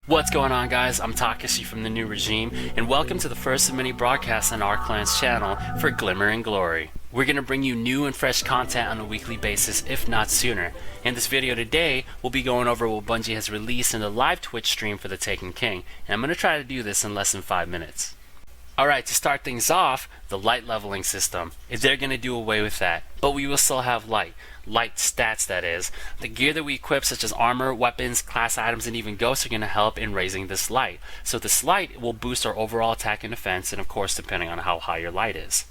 What's going on, guys? I'm Takeshi from the New Regime, and welcome to the first of many broadcasts on our clan's channel for Glimmer and Glory. We're going to bring you new and fresh content on a weekly basis, if not sooner. In this video today, we'll be going over what Bungie has released in the live Twitch stream for the Taken King, and I'm going to try to do this in less than 5 minutes. Alright, to start things off, the light leveling system. They're going to do away with that, but we will still have light stats, that is. The gear that we equip, such as armor, weapons, class items, and even ghosts, are going to help in raising this light. So this light will boost our overall attack and defense, and of course depending on how high your light is.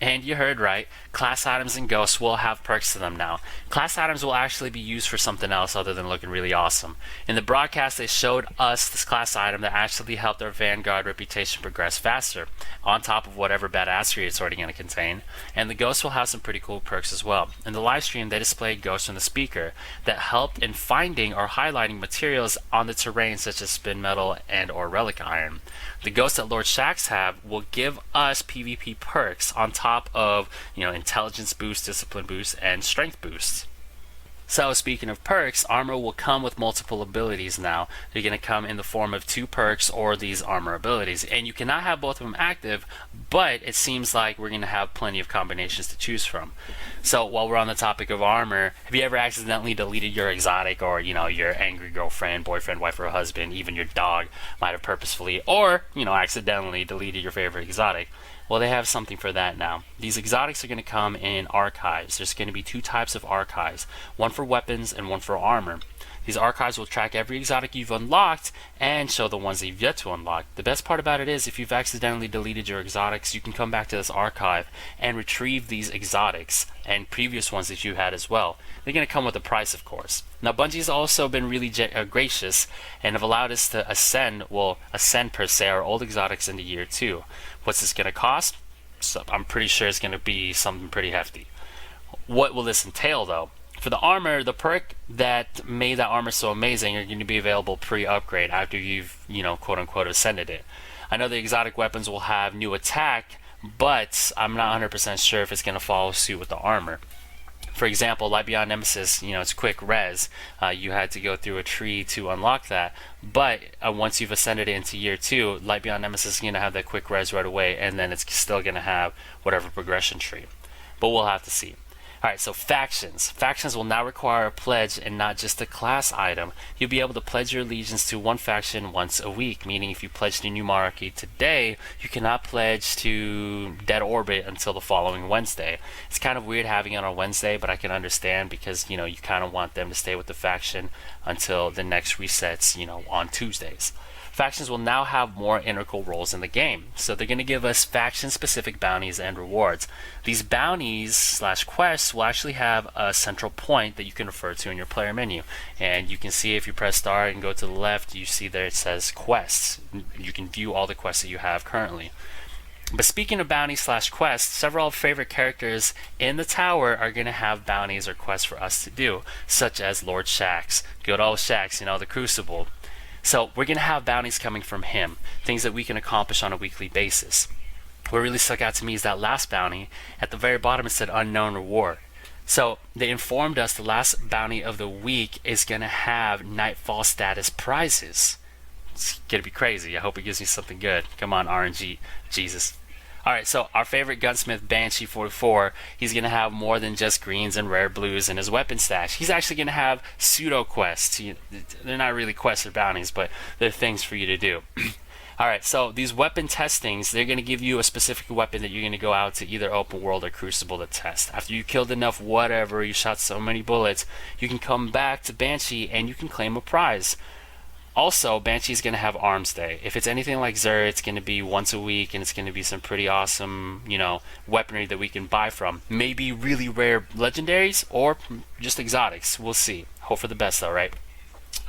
And you heard right, class items and ghosts will have perks to them now. Class items will actually be used for something else other than looking really awesome. In the broadcast, they showed us this class item that actually helped our Vanguard reputation progress faster, on top of whatever badassery it's already going to contain. And the ghosts will have some pretty cool perks as well. In the live stream, they displayed ghosts on the speaker that helped in finding or highlighting materials on the terrain, such as spin metal and or relic iron. The ghosts that Lord Shaxx have will give us PvP perks on top of, intelligence boost, discipline boost, and strength boosts. So speaking of perks, armor will come with multiple abilities now. They're going to come in the form of 2 perks or these armor abilities. And you cannot have both of them active, but it seems like we're going to have plenty of combinations to choose from. So while we're on the topic of armor, have you ever accidentally deleted your exotic, or your angry girlfriend, boyfriend, wife, or husband, even your dog might have purposefully or accidentally deleted your favorite exotic? Well, they have something for that now. These exotics are going to come in archives. There's going to be 2 types of archives, one for weapons and one for armor. These archives will track every exotic you've unlocked and show the ones that you've yet to unlock. The best part about it is, if you've accidentally deleted your exotics, you can come back to this archive and retrieve these exotics and previous ones that you had as well. They're going to come with a price, of course. Now, Bungie's also been really gracious and have allowed us to ascend per se, our old exotics into year 2. What's this going to cost? So I'm pretty sure it's going to be something pretty hefty. What will this entail, though? For the armor, the perk that made that armor so amazing are going to be available pre-upgrade after you've, quote-unquote ascended it. I know the exotic weapons will have new attack, but I'm not 100% sure if it's going to follow suit with the armor. For example, Light Beyond Nemesis, it's quick res. You had to go through a tree to unlock that. But once you've ascended it into year 2, Light Beyond Nemesis is going to have that quick res right away, and then it's still going to have whatever progression tree. But we'll have to see. Alright, so factions. Factions will now require a pledge and not just a class item. You'll be able to pledge your allegiance to one faction once a week, meaning if you pledge to New Monarchy today, you cannot pledge to Dead Orbit until the following Wednesday. It's kind of weird having it on Wednesday, but I can understand because, you kind of want them to stay with the faction until the next resets, on Tuesdays. Factions will now have more integral roles in the game, so they're going to give us faction-specific bounties and rewards. These bounties / quests will actually have a central point that you can refer to in your player menu, and you can see if you press start and go to the left, you see there it says quests. You can view all the quests that you have currently. But speaking of bounties / quests, several favorite characters in the tower are going to have bounties or quests for us to do, such as Lord Shaxx, good old Shaxx, the Crucible. So we're going to have bounties coming from him, things that we can accomplish on a weekly basis. What really stuck out to me is that last bounty. At the very bottom it said unknown reward. So they informed us the last bounty of the week is going to have nightfall status prizes. It's going to be crazy. I hope it gives me something good. Come on, RNG. Jesus. Alright, so our favorite gunsmith, Banshee 44, he's going to have more than just greens and rare blues in his weapon stash. He's actually going to have pseudo quests. They're not really quests or bounties, but they're things for you to do. Alright, so these weapon testings, they're going to give you a specific weapon that you're going to go out to either open world or crucible to test. After you killed enough whatever, you shot so many bullets, you can come back to Banshee and you can claim a prize. Also, Banshee's going to have Arms Day. If it's anything like Xur, it's going to be once a week, and it's going to be some pretty awesome, weaponry that we can buy from. Maybe really rare legendaries, or just exotics. We'll see. Hope for the best, though, right?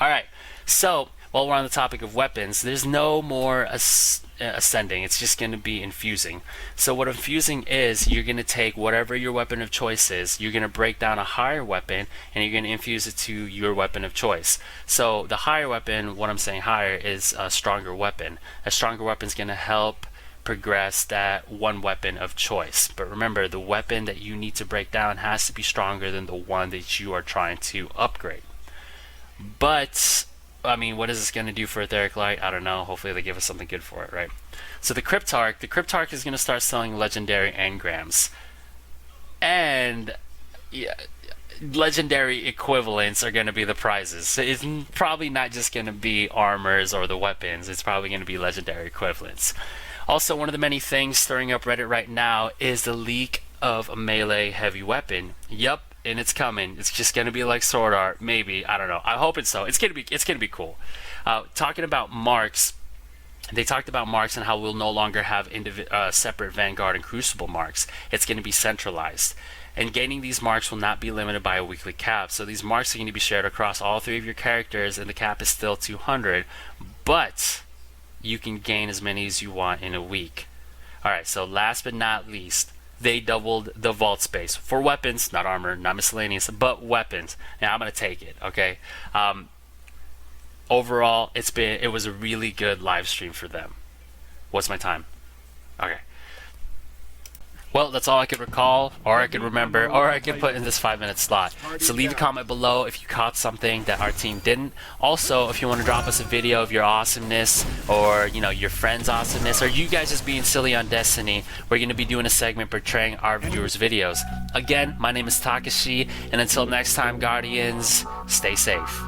Alright, so while we're on the topic of weapons, there's no more ascending. It's just going to be infusing. So what infusing is, you're going to take whatever your weapon of choice is, you're going to break down a higher weapon, and you're going to infuse it to your weapon of choice. So the higher weapon, what I'm saying higher, is a stronger weapon. A stronger weapon is going to help progress that one weapon of choice. But remember, the weapon that you need to break down has to be stronger than the one that you are trying to upgrade. But I mean, what is this going to do for Etheric Light? I don't know. Hopefully they give us something good for it, right? So the Cryptarch is going to start selling legendary engrams. And yeah, legendary equivalents are going to be the prizes. So it's probably not just going to be armors or the weapons. It's probably going to be legendary equivalents. Also, one of the many things stirring up Reddit right now is the leak of a melee heavy weapon. Yup, and it's coming. It's just going to be like Sword Art, maybe. I don't know. I hope it's so. It's going to be cool. Talking about marks, they talked about marks and how we'll no longer have separate Vanguard and Crucible marks. It's going to be centralized. And gaining these marks will not be limited by a weekly cap. So these marks are going to be shared across all 3 of your characters, and the cap is still 200. But you can gain as many as you want in a week. Alright, so last but not least, they doubled the vault space for weapons, not armor, not miscellaneous, but weapons. Now I'm going to take it, okay? Overall, it was a really good live stream for them. What's my time? Okay. Well, that's all I could recall, or I could remember, or I could put in this 5-minute slot. So leave a comment below if you caught something that our team didn't. Also, if you want to drop us a video of your awesomeness, or your friend's awesomeness, or you guys just being silly on Destiny, we're going to be doing a segment portraying our viewers' videos. Again, my name is Takeshi, and until next time, Guardians, stay safe.